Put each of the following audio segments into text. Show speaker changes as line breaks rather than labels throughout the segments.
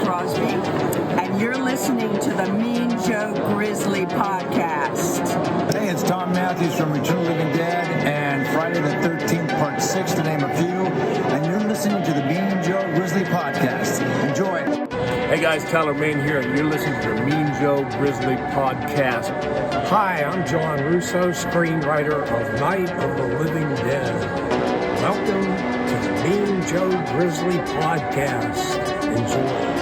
Crosby, and you're listening to the Mean Joe Grizzly podcast.
Hey, it's Tom Matthews from Return of the Living Dead and Friday the 13th, Part 6, to name a few, and you're listening to the Mean Joe Grizzly podcast. Enjoy.
Hey guys, Tyler Mann here, and you're listening to the Mean Joe Grizzly podcast.
Hi, I'm John Russo, screenwriter of Night of the Living Dead. Welcome to the Mean Joe Grizzly podcast. Enjoy.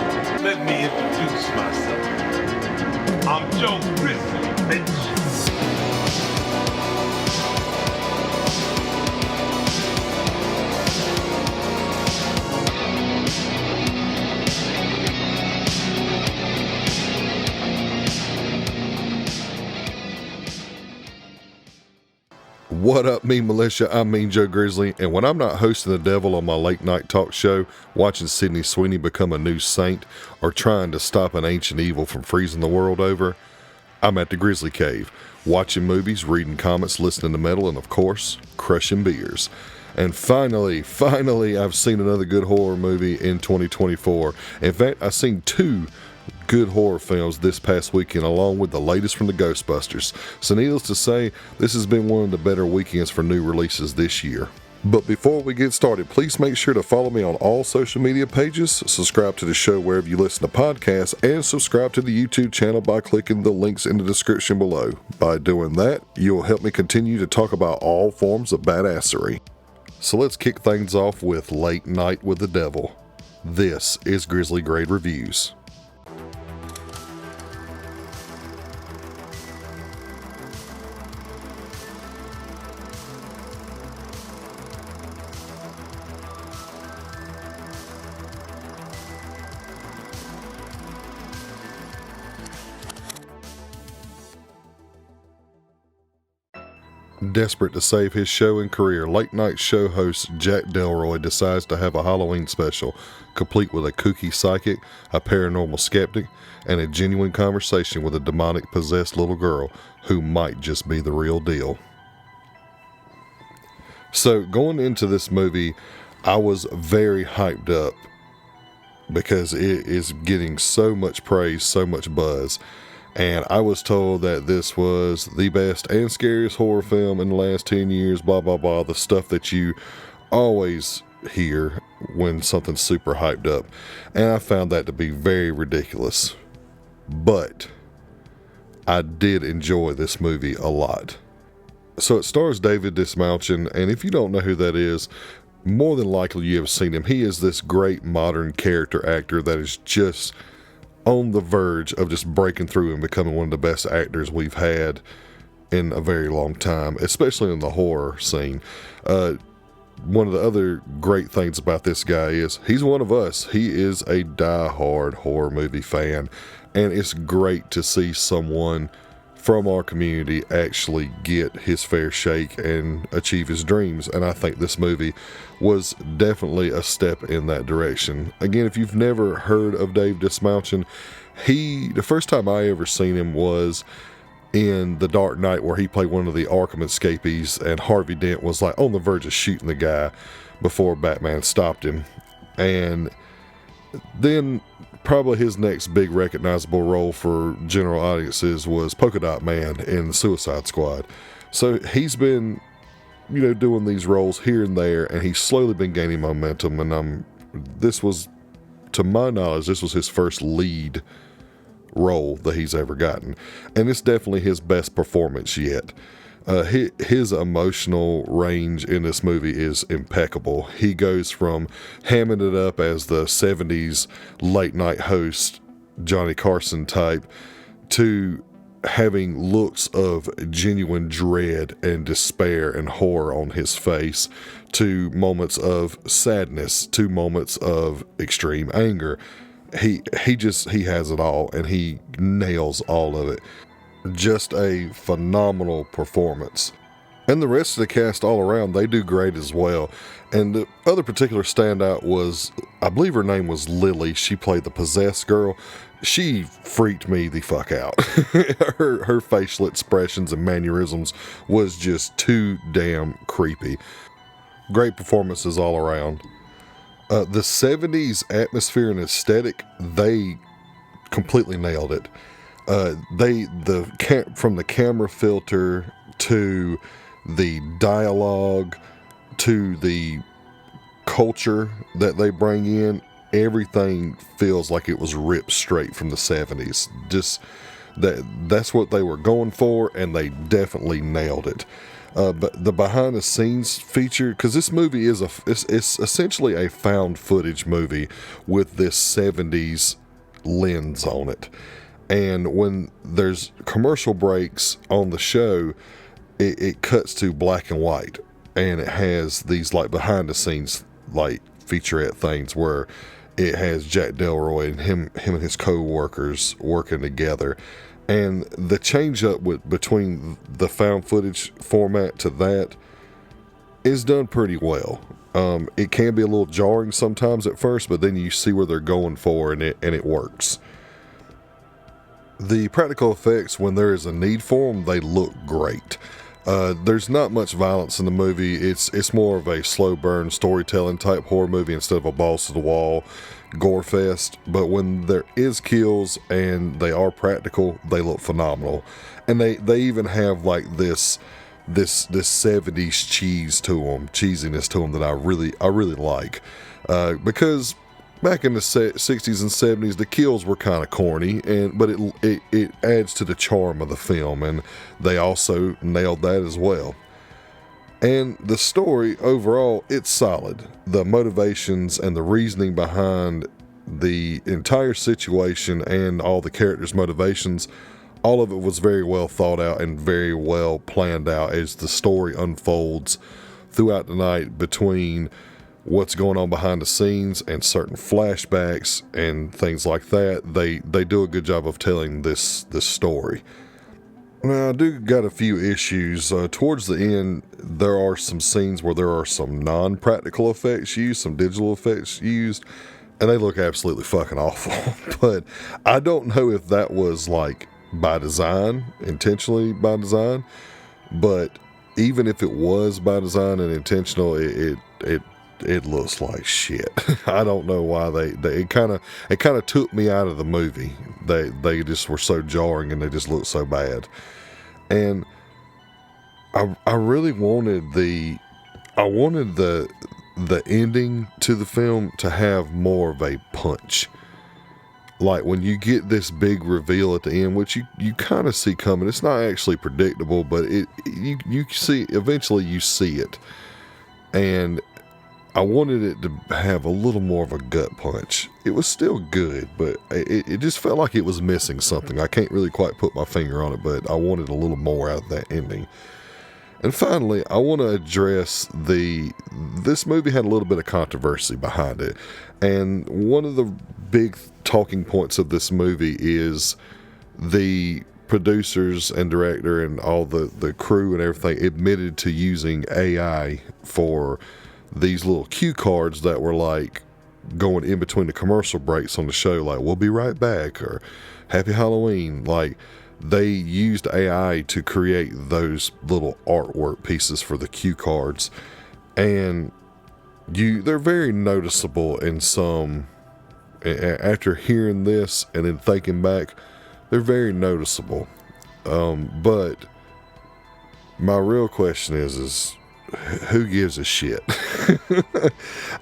Let me introduce myself. I'm Joe Grizzly, bitch.
What up, me Militia? I'm Mean Joe Grizzly, and when I'm not hosting the devil on my late night talk show, watching Sydney Sweeney become a new saint, or trying to stop an ancient evil from freezing the world over, I'm at the Grizzly Cave, watching movies, reading comics, listening to metal, and of course, crushing beers. And finally, I've seen another good horror movie in 2024. In fact, I've seen two good horror films this past weekend, along with the latest from the Ghostbusters. So needless to say, this has been one of the better weekends for new releases this year. But before we get started, please make sure to follow me on all social media pages, subscribe to the show wherever you listen to podcasts, and subscribe to the YouTube channel by clicking the links in the description below. By doing that, you'll help me continue to talk about all forms of badassery. So let's kick things off with Late Night with the Devil. This is Grizzly Grade Reviews. Desperate to save his show and career, late night show host Jack Delroy decides to have a Halloween special, complete with a kooky psychic, a paranormal skeptic, and a genuine conversation with a demonic possessed little girl who might just be the real deal. So going into this movie, I was very hyped up because it is getting so much praise, so much buzz. And I was told that this was the best and scariest horror film in the last 10 years, blah, blah, blah. The stuff that you always hear when something's super hyped up. And I found that to be very ridiculous. But I did enjoy this movie a lot. So it stars David Dismalchin, and if you don't know who that is, more than likely you have seen him. He is this great modern character actor that is just on the verge of just breaking through and becoming one of the best actors we've had in a very long time, especially in the horror scene. One of the other great things about this guy is he's one of us. He is a die-hard horror movie fan, and it's great to see someone from our community actually get his fair shake and achieve his dreams. And I think this movie was definitely a step in that direction. Again, if you've never heard of Dave Dismalchin, the first time I ever seen him was in The Dark Knight, where he played one of the Arkham escapees, and Harvey Dent was like on the verge of shooting the guy before Batman stopped him. And then probably his next big recognizable role for general audiences was Polka Dot Man in the Suicide Squad. So he's been, doing these roles here and there, and he's slowly been gaining momentum. And this was, to my knowledge, this was his first lead role that he's ever gotten, and it's definitely his best performance yet. His emotional range in this movie is impeccable. He goes from hamming it up as the 70s late night host, Johnny Carson type, to having looks of genuine dread and despair and horror on his face, to moments of sadness, to moments of extreme anger. He has it all, and he nails all of it. Just a phenomenal performance. And the rest of the cast all around, they do great as well. And the other particular standout was, I believe her name was Lily. She played the possessed girl. She freaked me the fuck out. her facial expressions and mannerisms was just too damn creepy. Great performances all around. The 70s atmosphere and aesthetic, they completely nailed it. From the camera filter to the dialogue to the culture that they bring in, everything feels like it was ripped straight from the 70s. Just that's what they were going for, and they definitely nailed it. But the behind the scenes feature, because this movie is it's essentially a found footage movie with this 70s lens on it. And when there's commercial breaks on the show, it cuts to black and white, and it has these like behind the scenes like featurette things where it has Jack Delroy and him and his co-workers working together. And the change up between the found footage format to that is done pretty well. It can be a little jarring sometimes at first, but then you see where they're going for, and it works. The practical effects, when there is a need for them, they look great. There's not much violence in the movie. It's more of a slow burn storytelling type horror movie instead of a balls to the wall gore fest. But when there is kills and they are practical, they look phenomenal. And they even have like this 70s cheesiness to them that I really like. Because back in the 60s and 70s, the kills were kind of corny, but it adds to the charm of the film, and they also nailed that as well. And the story overall, it's solid. The motivations and the reasoning behind the entire situation and all the characters' motivations, all of it was very well thought out and very well planned out as the story unfolds throughout the night between what's going on behind the scenes and certain flashbacks and things like that. They do a good job of telling this story. Now, I do got a few issues. Towards the end, there are some scenes where there are some non-practical effects used, some digital effects used, and they look absolutely fucking awful. But I don't know if that was like by design, intentionally by design, but even if it was by design and intentional, it looks like shit. I don't know why it kind of took me out of the movie. They just were so jarring and they just looked so bad. And I really wanted the ending to the film to have more of a punch. Like when you get this big reveal at the end, which you kind of see coming. It's not actually predictable, but you see, eventually you see it. And I wanted it to have a little more of a gut punch. It was still good, but it just felt like it was missing something. I can't really quite put my finger on it, but I wanted a little more out of that ending. And finally, I want to address this movie had a little bit of controversy behind it. And one of the big talking points of this movie is the producers and director and all the crew and everything admitted to using AI for these little cue cards that were like going in between the commercial breaks on the show, like "We'll be right back" or "Happy Halloween." Like they used AI to create those little artwork pieces for the cue cards, and they're very noticeable in some. After hearing this and then thinking back, they're very noticeable. But my real question is who gives a shit?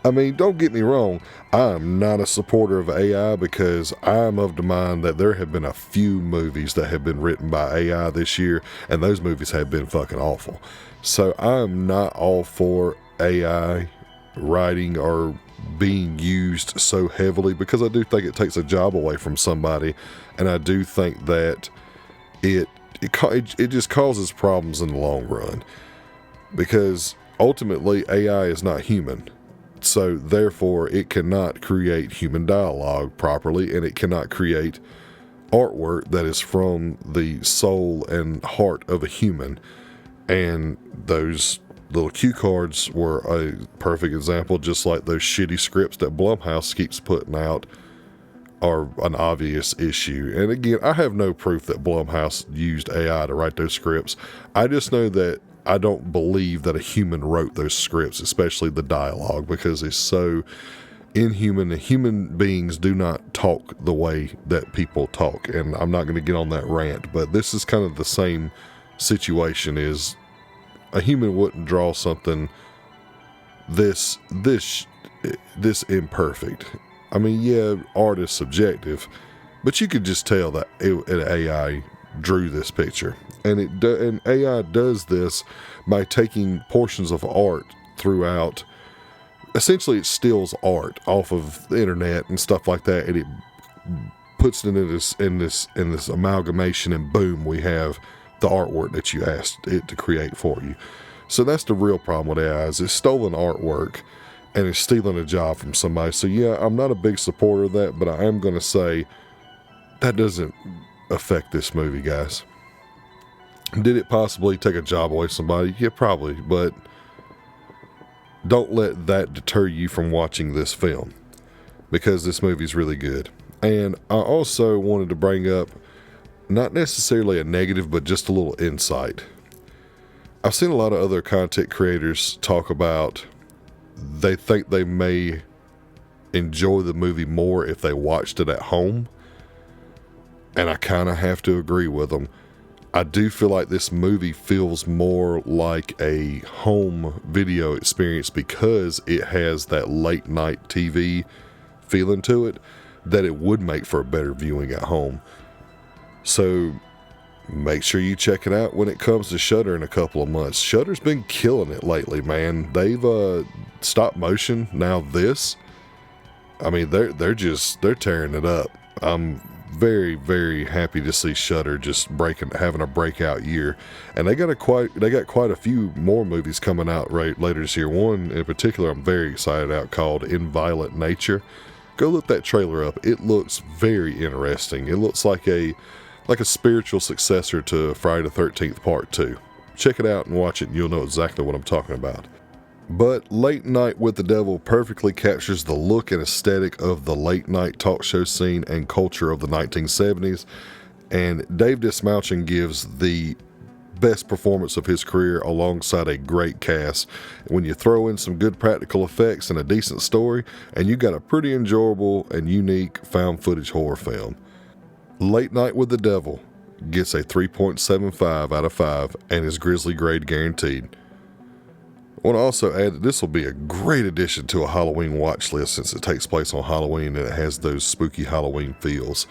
I mean, don't get me wrong. I'm not a supporter of AI because I'm of the mind that there have been a few movies that have been written by AI this year, and those movies have been fucking awful. So I'm not all for AI writing or being used so heavily, because I do think it takes a job away from somebody, and I do think that it just causes problems in the long run. Because ultimately AI is not human, so therefore it cannot create human dialogue properly, and it cannot create artwork that is from the soul and heart of a human. And those little cue cards were a perfect example, just like those shitty scripts that Blumhouse keeps putting out are an obvious issue. And again, I have no proof that Blumhouse used AI to write those scripts. I just know that I don't believe that a human wrote those scripts, especially the dialogue, because it's so inhuman. Human beings do not talk the way that people talk, and I'm not going to get on that rant, but this is kind of the same situation. Is a human wouldn't draw something this imperfect. I mean, yeah, art is subjective, but you could just tell that an AI drew this picture, and AI does this by taking portions of art throughout. Essentially, it steals art off of the internet and stuff like that, and it puts it in this amalgamation, and boom, we have the artwork that you asked it to create for you. So that's the real problem with AI, is it's stolen artwork and it's stealing a job from somebody. So yeah, I'm not a big supporter of that, but I am going to say that doesn't affect this movie, guys. Did it possibly take a job away from somebody? Yeah, probably, but don't let that deter you from watching this film, because this movie's really good. And I also wanted to bring up, not necessarily a negative, but just a little insight. I've seen a lot of other content creators talk about they think they may enjoy the movie more if they watched it at home. And I kind of have to agree with them. I do feel like this movie feels more like a home video experience because it has that late night TV feeling to it that it would make for a better viewing at home. So make sure you check it out when it comes to Shudder in a couple of months. Shudder's been killing it lately, man. They've stop motion. Now this, I mean, they're tearing it up. I'm very, very happy to see Shudder just having a breakout year, and they got quite a few more movies coming out later this year. One in particular I'm very excited about, called Inviolate Nature. Go look that trailer up. It looks very interesting. It looks like a spiritual successor to Friday the 13th Part 2. Check it out and watch it, and you'll know exactly what I'm talking about. But Late Night with the Devil perfectly captures the look and aesthetic of the late night talk show scene and culture of the 1970s, and Dave Dismouchin gives the best performance of his career alongside a great cast. When you throw in some good practical effects and a decent story, and you got a pretty enjoyable and unique found footage horror film. Late Night with the Devil gets a 3.75 out of 5 and is Grizzly grade guaranteed. I want to also add that this will be a great addition to a Halloween watch list, since it takes place on Halloween and it has those spooky Halloween feels.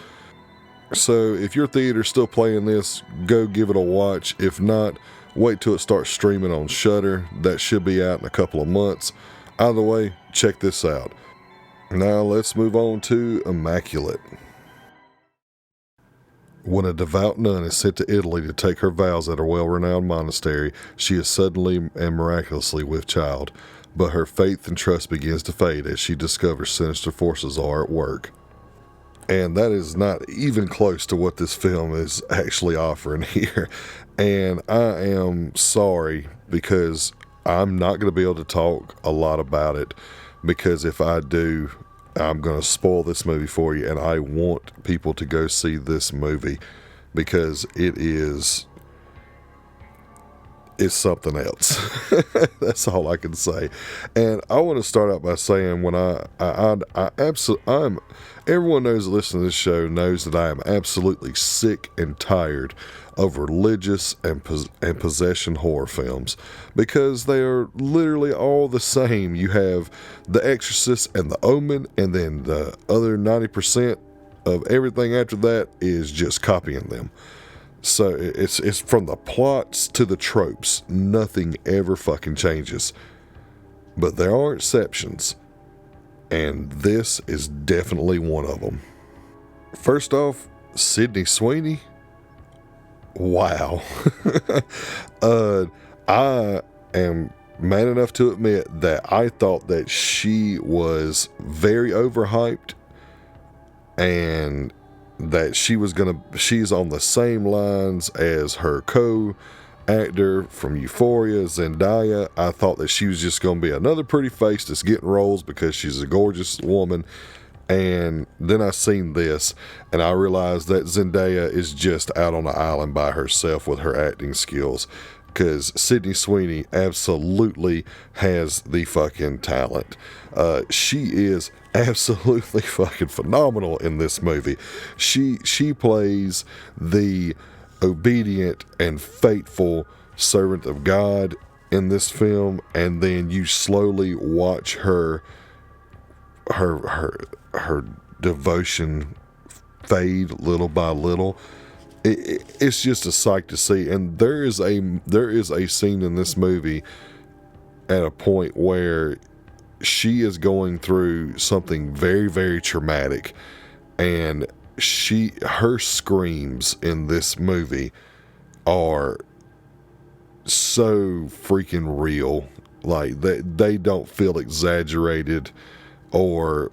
So if your theater's still playing this, go give it a watch. If not, wait till it starts streaming on Shudder. That should be out in a couple of months. Either way, check this out. Now let's move on to Immaculate. When a devout nun is sent to Italy to take her vows at a well-renowned monastery, she is suddenly and miraculously with child, but her faith and trust begins to fade as she discovers sinister forces are at work. And that is not even close to what this film is actually offering here. And I am sorry, because I'm not going to be able to talk a lot about it, because if I do, I'm going to spoil this movie for you, and I want people to go see this movie, because it's something else. That's all I can say. And I want to start out by saying, when everyone knows that listening to this show knows that I am absolutely sick and tired of religious and possession horror films, because they are literally all the same. You have The Exorcist and The Omen, and then the other 90% of everything after that is just copying them. So it's from the plots to the tropes. Nothing ever fucking changes. But there are exceptions, and this is definitely one of them. First off, Sydney Sweeney. Wow. I am man enough to admit that I thought that she was very overhyped, and that she's on the same lines as her co-actor from Euphoria, Zendaya. I thought that she was just going to be another pretty face that's getting roles because she's a gorgeous woman. And then I seen this, and I realized that Zendaya is just out on the island by herself with her acting skills. because Sydney Sweeney absolutely has the fucking talent. She is absolutely fucking phenomenal in this movie. She plays the obedient and faithful servant of God in this film, and then you slowly watch her devotion fade little by little. It's just a sight to see. And there is a scene in this movie at a point where she is going through something very, very traumatic, and her screams in this movie are so freaking real. Like they don't feel exaggerated or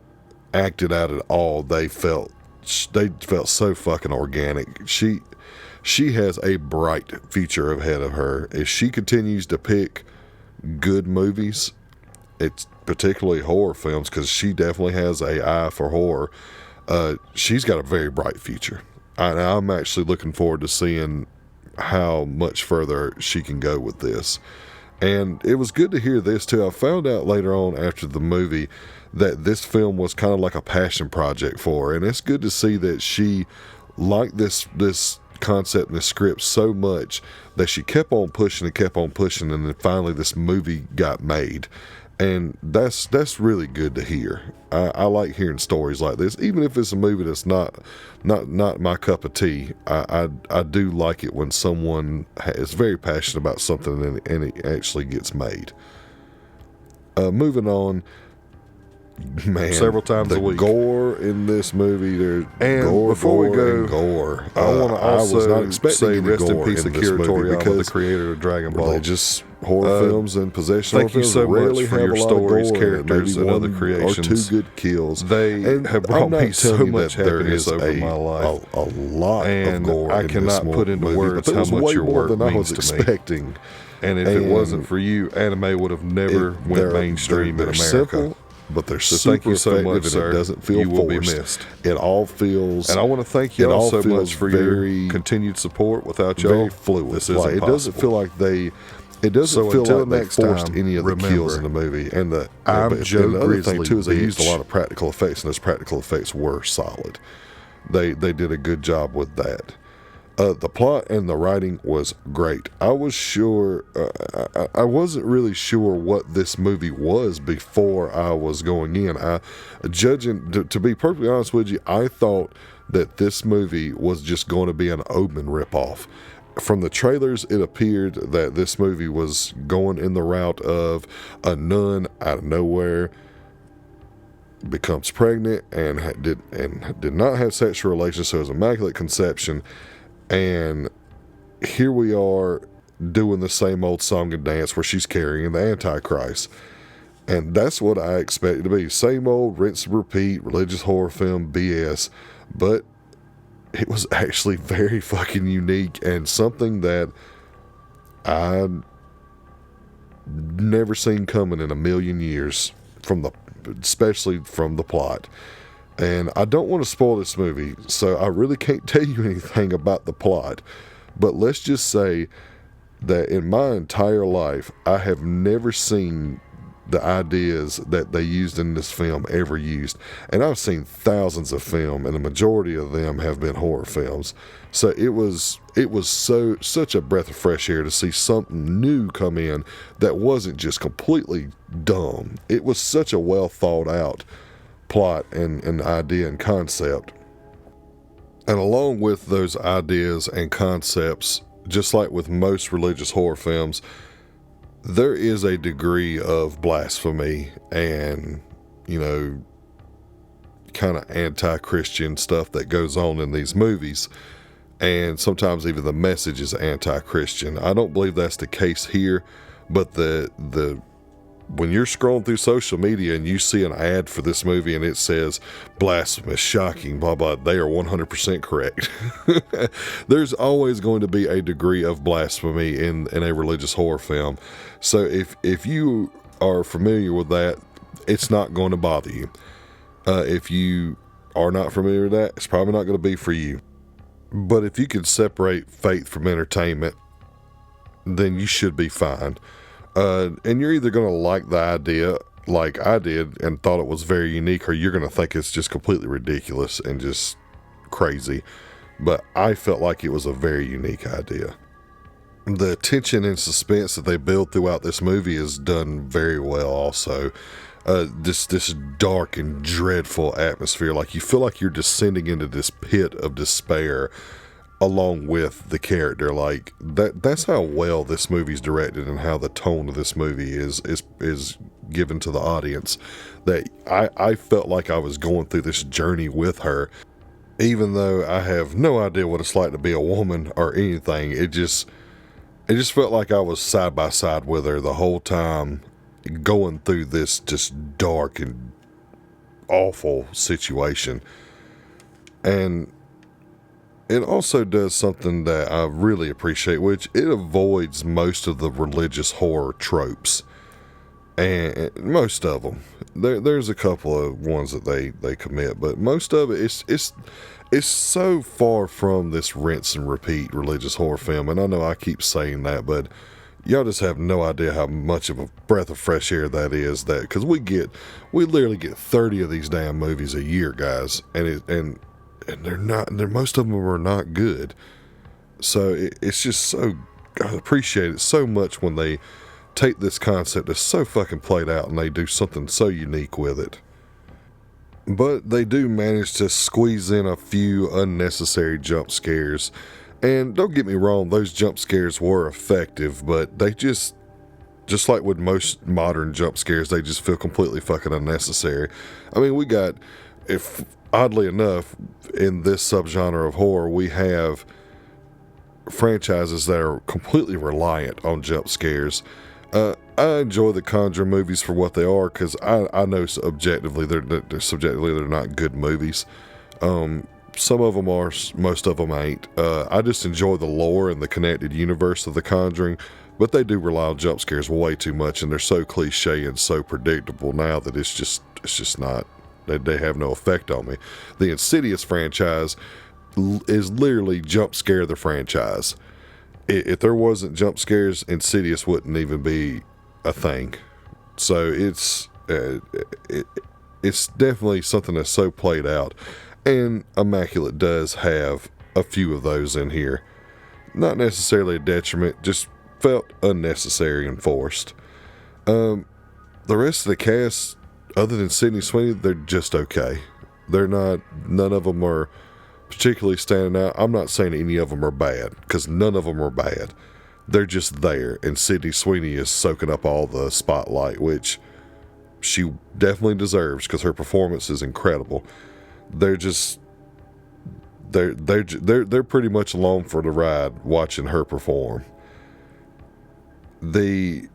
acted out at all. They felt so fucking organic. She has a bright future ahead of her if she continues to pick good movies. It's particularly horror films, because she definitely has an eye for horror. She's got a very bright future. I'm actually looking forward to seeing how much further she can go with this. And it was good to hear this too. I found out later on after the movie that this film was kind of like a passion project for her, and it's good to see that she liked this concept and the script so much that she kept on pushing, and then finally this movie got made. And that's really good to hear. I like hearing stories like this, even if it's a movie that's not my cup of tea. I do like it when someone is very passionate about something and it actually gets made. Moving on, man,
several times
the
a week.
Gore in this movie,
Before we go,
gore.
I want to
I was not
also
expecting
say
any
rest in
gore
peace
in
Akira
this movie,
Toriyama, the
because
creator of Dragon Ball.
religious horror films and possession
thank
horror
you
films
so much
rarely
for
have
your
a lot
stories,
of gore,
characters,
maybe
and other
one
creations.
or two good kills.
They have brought
I'm not
me so
telling you
much
that there
happiness
is
over my life.
a lot
And
of gore
I
in
cannot
this
put into
movie,
words
but there
how
was
much
way
your
more
work
than I
means
was
to me.
expecting.
And if it wasn't for you, anime would have never went mainstream
they're
in America.
Simple, but they're
So
super
thank you so
effective,
much,
and
sir.
it doesn't feel
You will be
forced.
missed.
It all feels,
And I want to thank you
it
all
all
so
feels
much for
very,
your continued support. Without
very
y'all,
fluid.
this
Like,
isn't
it doesn't
possible.
feel like they. It doesn't
So
feel
until
like they
next
forced
time,
any of the kills in
remember,
the movie. And the
I'm Joe
the other thing
Grizzly
too is they used a
Bitch.
lot of practical effects, and those practical effects were solid. They did a good job with that. The plot and the writing was great. I was sure, I wasn't really sure what this movie was before I was going in. To be perfectly honest with you, I thought that this movie was just going to be an Omen ripoff. From the trailers, it appeared that this movie was going in the route of a nun out of nowhere becomes pregnant and did not have sexual relations, so it was immaculate conception. And here we are doing the same old song and dance where she's carrying the Antichrist. And that's what I expected to be. Same old rinse and repeat religious horror film BS. But it was actually very fucking unique and something that I'd never seen coming in a million years, especially from the plot. And I don't want to spoil this movie, so I really can't tell you anything about the plot. But let's just say that in my entire life, I have never seen the ideas that they used in this film ever used. And I've seen thousands of film, and the majority of them have been horror films. So it was such a breath of fresh air to see something new come in that wasn't just completely dumb. It was such a well thought out plot and idea and concept. And along with those ideas and concepts, just like with most religious horror films, there is a degree of blasphemy and, kind of anti-Christian stuff that goes on in these movies. And sometimes even the message is anti-Christian. I don't believe that's the case here, but when you're scrolling through social media and you see an ad for this movie and it says blasphemous, shocking, blah, blah, they are 100% correct. There's always going to be a degree of blasphemy in a religious horror film. So if you are familiar with that, it's not going to bother you. If you are not familiar with that, it's probably not going to be for you. But if you could separate faith from entertainment, then you should be fine. And you're either going to like the idea like I did and thought it was very unique, or you're going to think it's just completely ridiculous and just crazy. But I felt like it was a very unique idea. The tension and suspense that they build throughout this movie is done very well also. This dark and dreadful atmosphere, like you feel like you're descending into this pit of despair along with the character. Like that's how well this movie's directed and how the tone of this movie is given to the audience, that I felt like I was going through this journey with her, even though I have no idea what it's like to be a woman or anything. It just felt like I was side by side with her the whole time, going through this just dark and awful situation. And it also does something that I really appreciate, which it avoids most of the religious horror tropes. And most of them. There's a couple of ones that they commit, but most of it, it's so far from this rinse and repeat religious horror film. And I know I keep saying that, but y'all just have no idea how much of a breath of fresh air that is. That because we literally get 30 of these damn movies a year, guys, and most of them are not good. So it's just so, I appreciate it so much when they take this concept that's so fucking played out and they do something so unique with it. But they do manage to squeeze in a few unnecessary jump scares. And don't get me wrong, those jump scares were effective, but they just like with most modern jump scares, they just feel completely fucking unnecessary. I mean, we got, oddly enough, in this subgenre of horror, we have franchises that are completely reliant on jump scares. I enjoy the Conjuring movies for what they are, because I know subjectively they're not good movies. Some of them are, most of them ain't. I just enjoy the lore and the connected universe of the Conjuring, but they do rely on jump scares way too much, and they're so cliche and so predictable now that it's just not. They have no effect on me. The Insidious franchise is literally jump scare the franchise. If there wasn't jump scares, Insidious wouldn't even be a thing. So it's definitely something that's so played out. And Immaculate does have a few of those in here. Not necessarily a detriment, just felt unnecessary and forced. The rest of the cast, other than Sydney Sweeney, they're just okay. None of them are particularly standing out. I'm not saying any of them are bad, because none of them are bad. They're just there, and Sydney Sweeney is soaking up all the spotlight, which she definitely deserves, because her performance is incredible. They're pretty much along for the ride watching her perform. The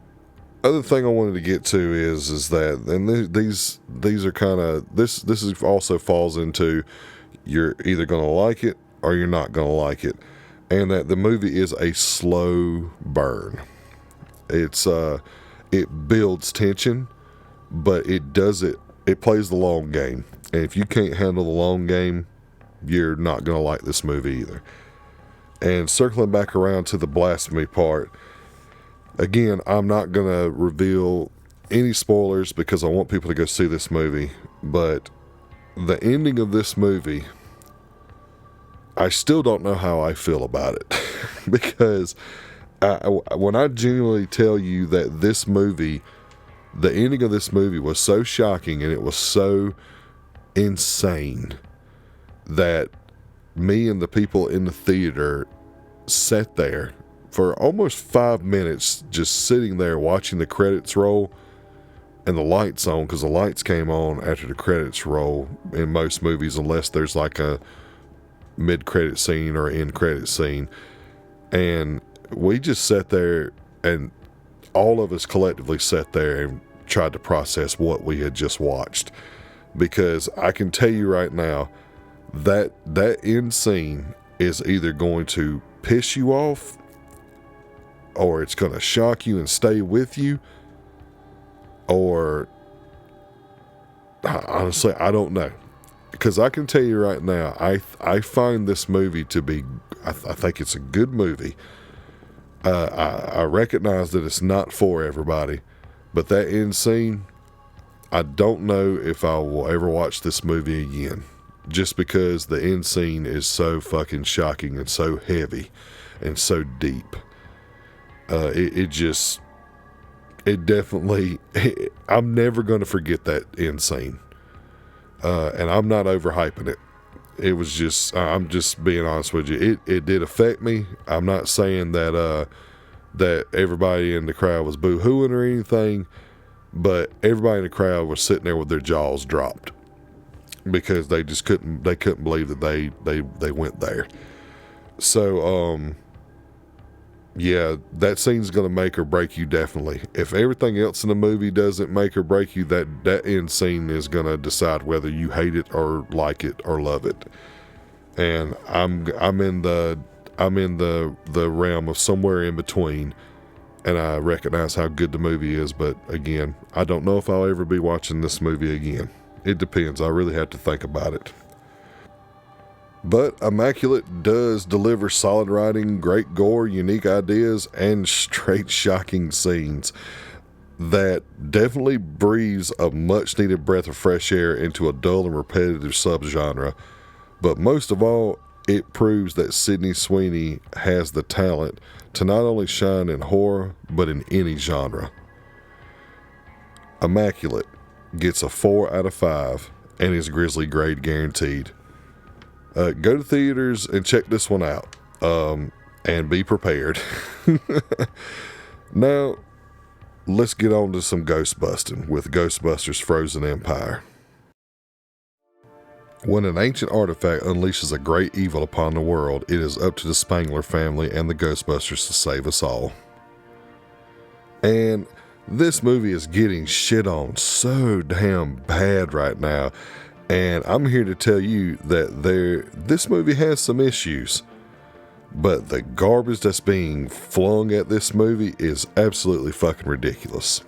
other thing I wanted to get to is that, and these are kind of, this is also falls into, you're either going to like it or you're not going to like it. And that the movie is a slow burn. It builds tension, but it plays the long game. And if you can't handle the long game, you're not going to like this movie either. And circling back around to the blasphemy part, again, I'm not going to reveal any spoilers because I want people to go see this movie. But the ending of this movie, I still don't know how I feel about it. Because when I genuinely tell you that this movie, the ending of this movie was so shocking and it was so insane that me and the people in the theater sat there for almost 5 minutes just sitting there watching the credits roll and the lights on, because the lights came on after the credits roll in most movies, unless there's like a mid-credit scene or end credit scene. And we just sat there, and all of us collectively sat there and tried to process what we had just watched. Because I can tell you right now that end scene is either going to piss you off, or it's going to shock you and stay with you, or honestly, I don't know. Because I can tell you right now, I find this movie to be, I think it's a good movie. I recognize that it's not for everybody, but that end scene, I don't know if I will ever watch this movie again, just because the end scene is so fucking shocking and so heavy and so deep. I'm never going to forget that end scene. And I'm not overhyping it. It was just, I'm just being honest with you. It did affect me. I'm not saying that everybody in the crowd was boo-hooing or anything, but everybody in the crowd was sitting there with their jaws dropped because they just couldn't believe that they went there. So, yeah, that scene's going to make or break you, definitely. If everything else in the movie doesn't make or break you, that end scene is going to decide whether you hate it or like it or love it. And I'm in the realm of somewhere in between, and I recognize how good the movie is, but again, I don't know if I'll ever be watching this movie again. It depends. I really have to think about it. But Immaculate does deliver solid writing, great gore, unique ideas, and straight shocking scenes that definitely breathes a much-needed breath of fresh air into a dull and repetitive subgenre. But most of all, it proves that Sydney Sweeney has the talent to not only shine in horror, but in any genre. Immaculate gets a 4 out of 5 and is Grizzly grade guaranteed. Go to theaters and check this one out, and be prepared. Now, let's get on to some Ghostbusting with Ghostbusters Frozen Empire. When an ancient artifact unleashes a great evil upon the world, it is up to the Spangler family and the Ghostbusters to save us all. And this movie is getting shit on so damn bad right now. And I'm here to tell you that this movie has some issues, but the garbage that's being flung at this movie is absolutely fucking ridiculous.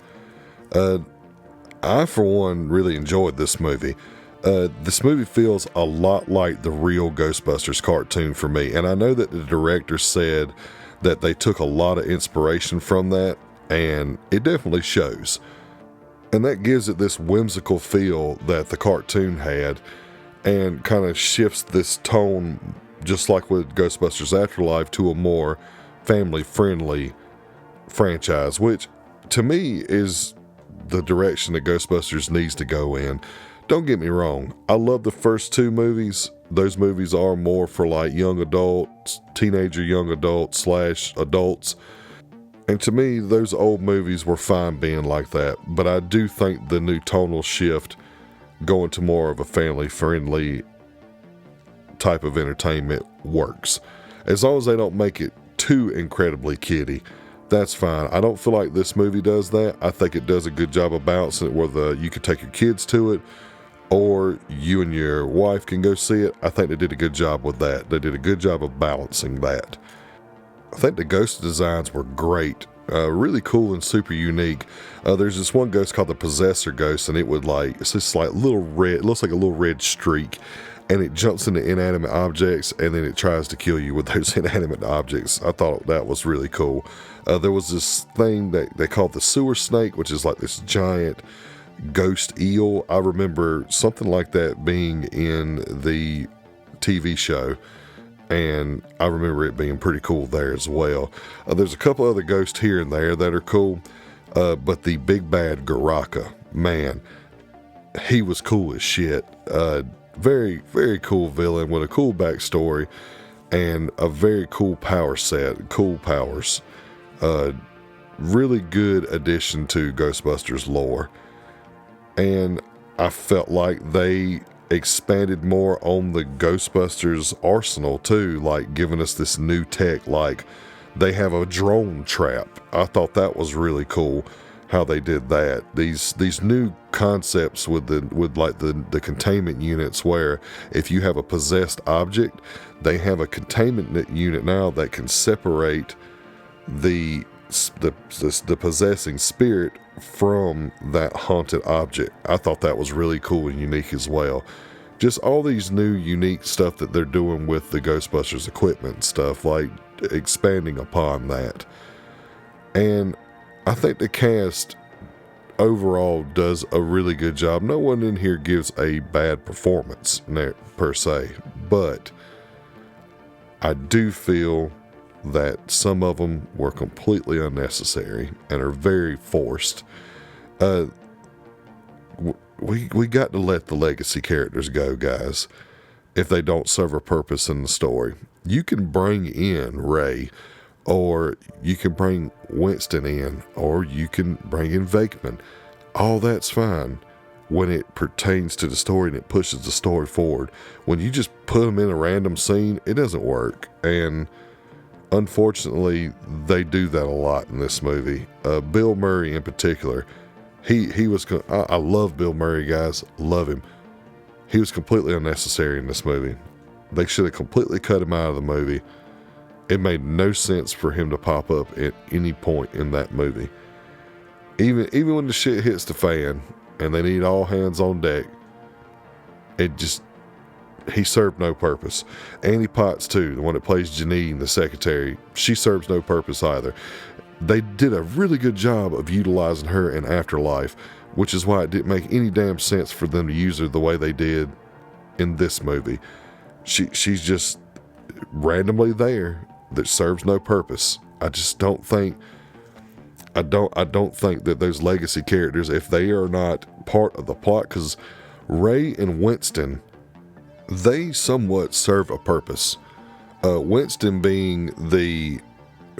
I, for one, really enjoyed this movie. This movie feels a lot like the real Ghostbusters cartoon for me, and I know that the director said that they took a lot of inspiration from that, and it definitely shows. And that gives it this whimsical feel that the cartoon had, and kind of shifts this tone, just like with Ghostbusters Afterlife, to a more family-friendly franchise, which to me is the direction that Ghostbusters needs to go in. Don't get me wrong, I love the first 2 movies. Those movies are more for like young adults, teenager young adults / adults. And to me, those old movies were fine being like that, but I do think the new tonal shift going to more of a family-friendly type of entertainment works. As long as they don't make it too incredibly kiddie, that's fine. I don't feel like this movie does that. I think it does a good job of balancing it where you could take your kids to it, or you and your wife can go see it. I think they did a good job with that. They did a good job of balancing that. I think the ghost designs were great, really cool and super unique. There's this one ghost called the Possessor Ghost, and it's just like little red, it looks like a little red streak, and it jumps into inanimate objects, and then it tries to kill you with those inanimate objects. I thought that was really cool. There was this thing that they called the Sewer Snake, which is like this giant ghost eel. I remember something like that being in the TV show, and I remember it being pretty cool there as well. There's a couple other ghosts here and there that are cool, but the big bad Garaka, man, he was cool as shit. Very, very cool villain with a cool backstory and a very cool power set, cool powers. Really good addition to Ghostbusters lore. And I felt like they expanded more on the Ghostbusters arsenal too, like giving us this new tech, like they have a drone trap. I thought that was really cool how they did that. These new concepts with the containment units, where if you have a possessed object, they have a containment unit now that can separate the possessing spirit from that haunted object. I thought that was really cool and unique as well. Just all these new unique stuff that they're doing with the Ghostbusters equipment and stuff, like expanding upon that. And I think the cast overall does a really good job. No one in here gives a bad performance per se, but I do feel that some of them were completely unnecessary and are very forced. We got to let the legacy characters go, guys, if they don't serve a purpose in the story. You can bring in Ray, or you can bring Winston in, or you can bring in Vakeman. All that's fine when it pertains to the story and it pushes the story forward. When you just put them in a random scene, it doesn't work. And unfortunately, they do that a lot in this movie. Bill Murray in particular, he was. I love Bill Murray, guys. Love him. He was completely unnecessary in this movie. They should have completely cut him out of the movie. It made no sense for him to pop up at any point in that movie. Even when the shit hits the fan and they need all hands on deck, he served no purpose. Annie Potts too, the one that plays Janine, the secretary, she serves no purpose either. They did a really good job of utilizing her in Afterlife, which is why it didn't make any damn sense for them to use her the way they did in this movie. She's just randomly there that serves no purpose. I don't think that those legacy characters, if they are not part of the plot, because Ray and Winston, they somewhat serve a purpose. Winston being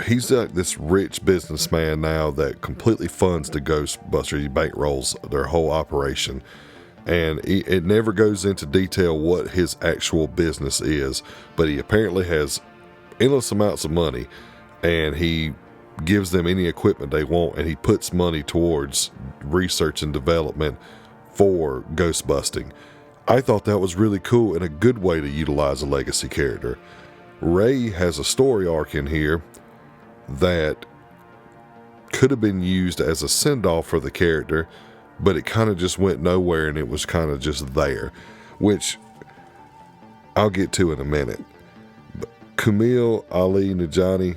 he's like this rich businessman now that completely funds the Ghostbusters. He bankrolls their whole operation. And it never goes into detail what his actual business is, but he apparently has endless amounts of money, and he gives them any equipment they want, and he puts money towards research and development for ghost busting. I thought that was really cool and a good way to utilize a legacy character. Ray has a story arc in here that could have been used as a send-off for the character, but it kind of just went nowhere, and it was kind of just there, which I'll get to in a minute. But Kumail Ali Nanjiani,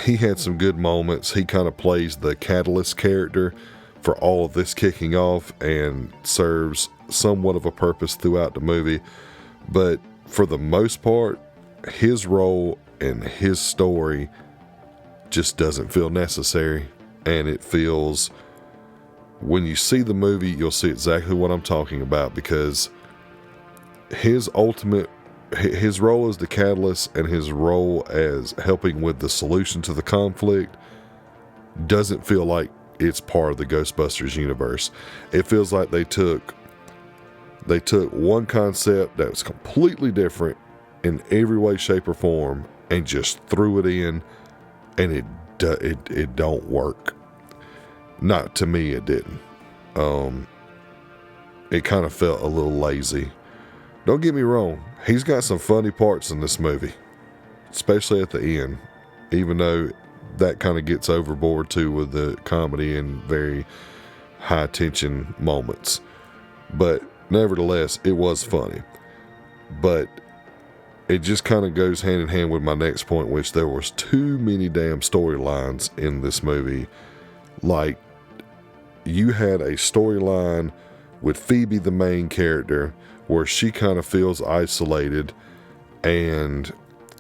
he had some good moments. He kind of plays the catalyst character for all of this kicking off and serves somewhat of a purpose throughout the movie. But for the most part, his role and his story just doesn't feel necessary. And it feels, when you see the movie, you'll see exactly what I'm talking about, because his role as the catalyst and his role as helping with the solution to the conflict doesn't feel like it's part of the Ghostbusters universe. It feels like they took one concept that was completely different in every way, shape, or form and just threw it in, and it don't work. Not to me, it didn't. It kind of felt a little lazy. Don't get me wrong, he's got some funny parts in this movie, especially at the end, even though that kind of gets overboard too with the comedy and very high tension moments. But nevertheless, it was funny. But it just kind of goes hand in hand with my next point, which there was too many damn storylines in this movie. Like, you had a storyline with Phoebe, the main character, where she kind of feels isolated, and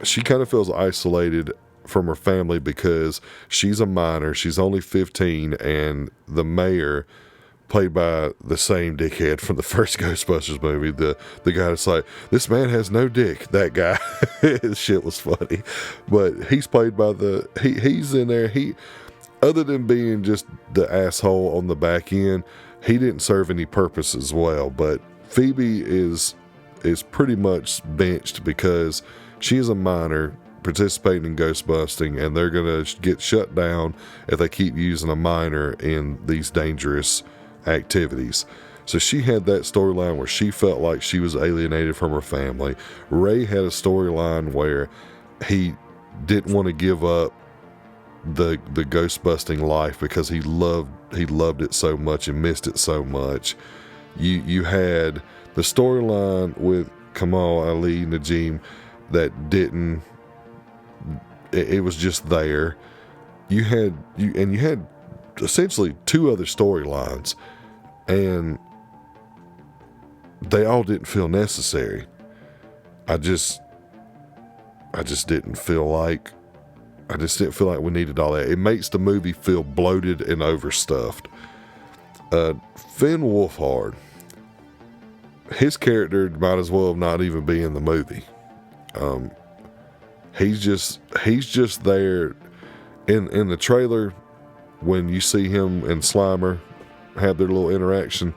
she kind of feels isolated from her family because she's a minor. She's only 15, and the mayor, played by the same dickhead from the first Ghostbusters movie, the guy that's like, this man has no dick, that guy. His shit was funny. But he's played by he's in there, other than being just the asshole on the back end, he didn't serve any purpose as well. But Phoebe is pretty much benched because she is a minor participating in ghost busting, and they're going to get shut down if they keep using a minor in these dangerous activities. So she had that storyline where she felt like she was alienated from her family. Ray had a storyline where he didn't want to give up the ghost busting life because he loved it so much and missed it so much. You had the storyline with Kumail Ali Nanjiani that didn't, it was just there. you had essentially two other storylines, and they all didn't feel necessary. I just didn't feel like we needed all that. It makes the movie feel bloated and overstuffed. Finn Wolfhard, his character might as well not even be in the movie. He's just there in the trailer. When you see him and Slimer have their little interaction,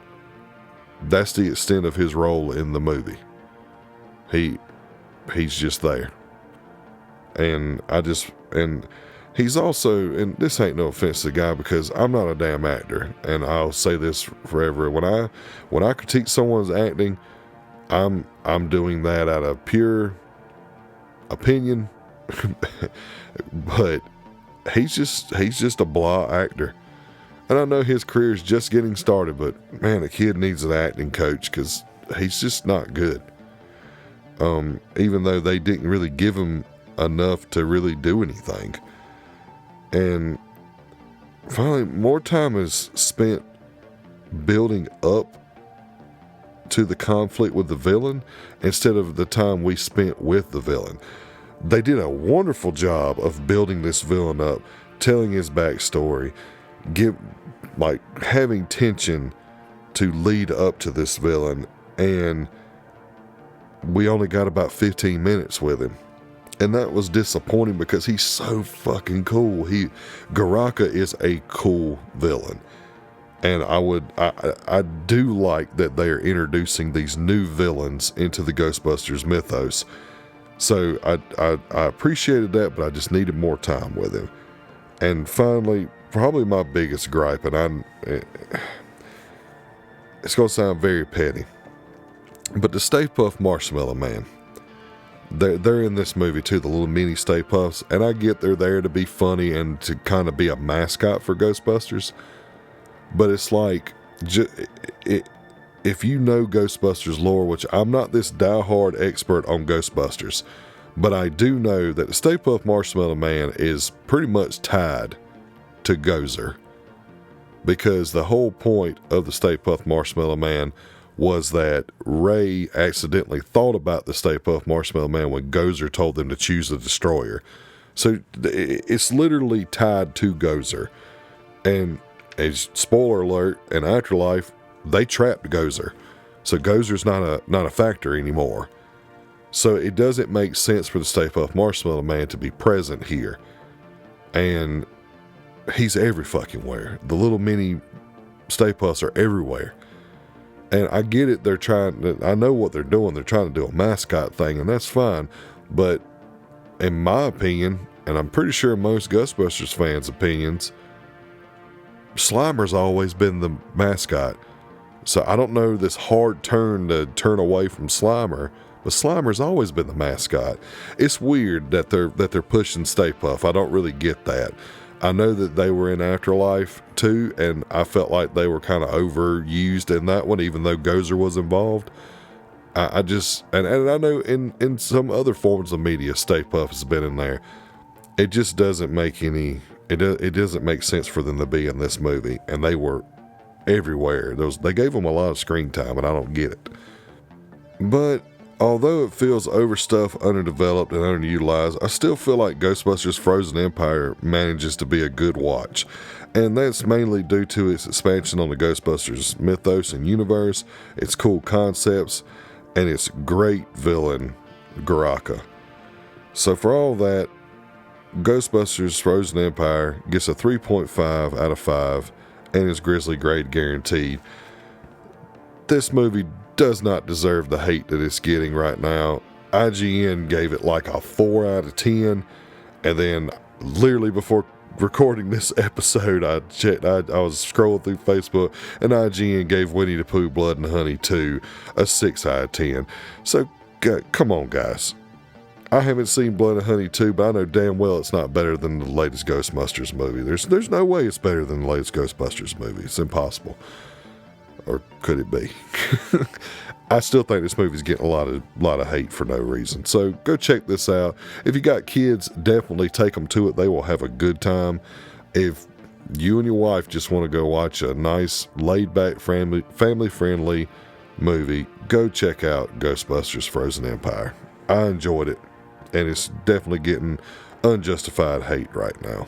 that's the extent of his role in the movie. He's just there. And he's also, and this ain't no offense to the guy, because I'm not a damn actor, and I'll say this forever. When I critique someone's acting, I'm doing that out of pure opinion. But he's just a blah actor. And I know his career is just getting started, but man, the kid needs an acting coach, because he's just not good. Even though they didn't really give him enough to really do anything. And finally, more time is spent building up to the conflict with the villain instead of the time we spent with the villain. They did a wonderful job of building this villain up, telling his backstory, having tension to lead up to this villain, and we only got about 15 minutes with him. And that was disappointing because he's so fucking cool. Garaka is a cool villain. And I do like that they are introducing these new villains into the Ghostbusters mythos. So I appreciated that, but I just needed more time with him. And finally, probably my biggest gripe, and it's going to sound very petty, but the Stay Puft Marshmallow Man, they're in this movie too, the little mini Stay Puffs, and I get they're there to be funny and to kind of be a mascot for Ghostbusters, but it's like, if you know Ghostbusters lore, which I'm not this diehard expert on Ghostbusters, but I do know that the Stay Puft Marshmallow Man is pretty much tied to Gozer, because the whole point of the Stay Puft Marshmallow Man was that Ray accidentally thought about the Stay Puft Marshmallow Man when Gozer told them to choose the Destroyer. So it's literally tied to Gozer. And as spoiler alert, in Afterlife, they trapped Gozer. So Gozer's not a factor anymore. So it doesn't make sense for the Stay Puft Marshmallow Man to be present here. And he's every fucking where. The little mini Stay Puffs are everywhere. And I get it, I know what they're doing. They're trying to do a mascot thing, and that's fine. But in my opinion, and I'm pretty sure most Ghostbusters fans' opinions, Slimer's always been the mascot. So I don't know this hard turn to turn away from Slimer, but Slimer's always been the mascot. It's weird that they're pushing Stay Puft. I don't really get that. I know that they were in Afterlife too, and I felt like they were kind of overused in that one, even though Gozer was involved. I know in some other forms of media, Stay Puft has been in there. It just doesn't make it doesn't make sense for them to be in this movie, and they were everywhere. They gave them a lot of screen time, and I don't get it. But although it feels overstuffed, underdeveloped, and underutilized, I still feel like Ghostbusters Frozen Empire manages to be a good watch. And that's mainly due to its expansion on the Ghostbusters mythos and universe, its cool concepts, and its great villain, Garaka. So for all that, Ghostbusters Frozen Empire gets a 3.5 out of 5 and is Grizzly grade guaranteed. This movie does not deserve the hate that it's getting right now. IGN gave it like a 4 out of 10, and then literally before recording this episode, I was scrolling through Facebook, and IGN gave Winnie the Pooh Blood and Honey 2 a 6 out of 10. So come on, guys. I haven't seen Blood and Honey 2, but I know damn well it's not better than the latest Ghostbusters movie. There's no way it's better than the latest Ghostbusters movie. It's impossible. Or could it be? I still think this movie's getting a lot of hate for no reason. So go check this out. If you got kids, definitely take them to it. They will have a good time. If you and your wife just want to go watch a nice, laid-back, family-friendly movie, go check out Ghostbusters Frozen Empire. I enjoyed it, and it's definitely getting unjustified hate right now.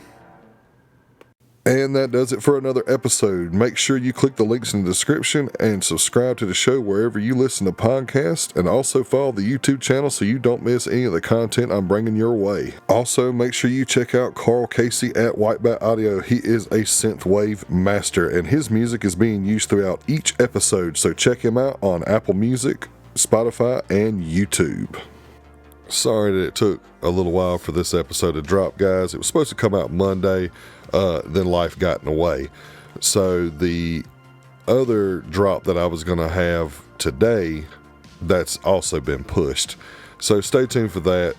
And that does it for another episode. Make sure you click the links in the description and subscribe to the show wherever you listen to podcasts, and also follow the YouTube channel so you don't miss any of the content I'm bringing your way. Also, make sure you check out Carl Casey at Whitebat Audio. He is a synthwave master, and his music is being used throughout each episode, so check him out on Apple Music, Spotify, and YouTube. Sorry that it took a little while for this episode to drop, guys. It was supposed to come out Monday, then life got in the way. So the other drop that I was going to have today, that's also been pushed. So stay tuned for that.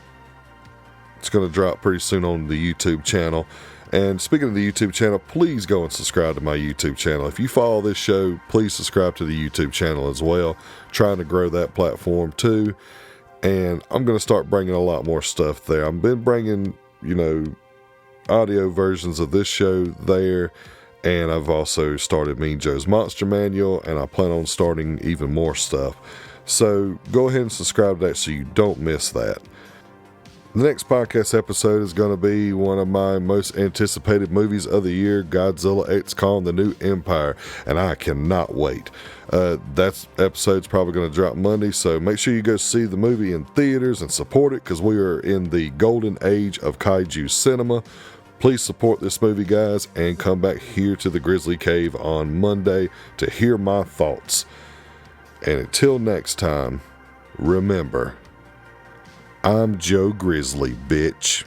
It's going to drop pretty soon on the YouTube channel. And speaking of the YouTube channel, please go and subscribe to my YouTube channel. If you follow this show, please subscribe to the YouTube channel as well. Trying to grow that platform too. And I'm going to start bringing a lot more stuff there. I've been bringing, audio versions of this show there. And I've also started Mean Joe's Monster Manual. And I plan on starting even more stuff. So go ahead and subscribe to that so you don't miss that. The next podcast episode is going to be one of my most anticipated movies of the year, Godzilla X Kong: The New Empire, and I cannot wait. That episode's probably going to drop Monday, so make sure you go see the movie in theaters and support it, because we are in the golden age of kaiju cinema. Please support this movie, guys, and come back here to the Grizzly Cave on Monday to hear my thoughts. And until next time, remember, I'm Joe Grizzly, bitch.